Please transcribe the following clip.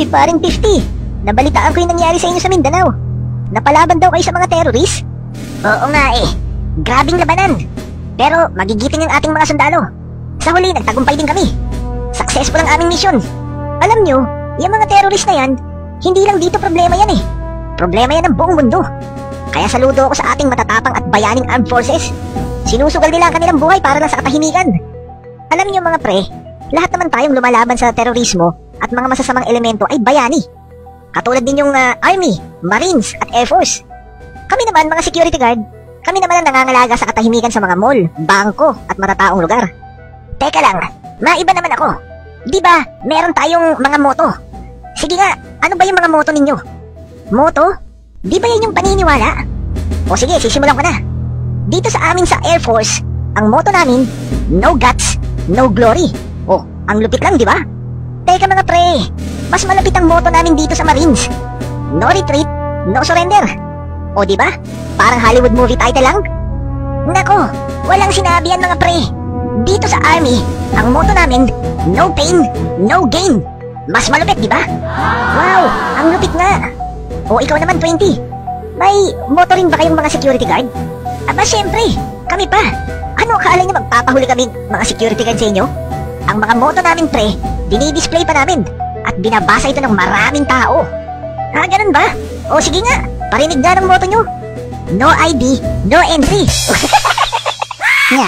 Uy, paring 50. Nabalitaan ko yung nangyari sa inyo sa Mindanao. Napalaban daw kayo sa mga terrorist? Oo nga eh. Grabing labanan. Pero magigiting ang ating mga sundalo. Sa huli, nagtagumpay din kami. Successful ang aming mission. Alam nyo, yung mga terrorist na yan, hindi lang dito problema yan eh. Problema yan ng buong mundo. Kaya saludo ako sa ating matatapang at bayaning armed forces. Sinusugal nila ang kanilang buhay para lang sa katahimikan. Alam nyo mga pre, lahat naman tayong lumalaban sa terorismo at mga masasamang elemento ay bayani. Katulad ninyong Army, Marines at Air Force. Kami naman mga security guard, kami naman ang nangangalaga sa katahimikan sa mga mall, bangko at matataong lugar. Teka lang, maiba naman ako. Di ba meron tayong mga moto? Sige nga, ano ba yung mga moto ninyo? Moto? Di ba yan yung paniniwala? O sige, sisimulan ko na. Dito sa amin sa Air Force, ang moto namin, no guts, no glory. Oh, ang lupit lang, di ba? Teka mga pre, mas malapit ang moto namin dito sa Marines. No retreat, no surrender. O di ba? Parang Hollywood movie title lang. Nako, walang sinabi yan mga pre. Dito sa Army, ang moto namin, no pain, no gain. Mas malupit, di ba? Wow, ang lupit nga. O ikaw naman 20. May moto rin ba kayong mga security guard? Aba syempre, kami pa. Ano akala niyo magpapahuli kami mga security guard sa inyo? Ang mga moto namin pre, dinidisplay pa namin at binabasa ito ng maraming tao. Ha, ganun ba? O sige nga, parinig nga ng moto nyo. No ID, no entry. Nga,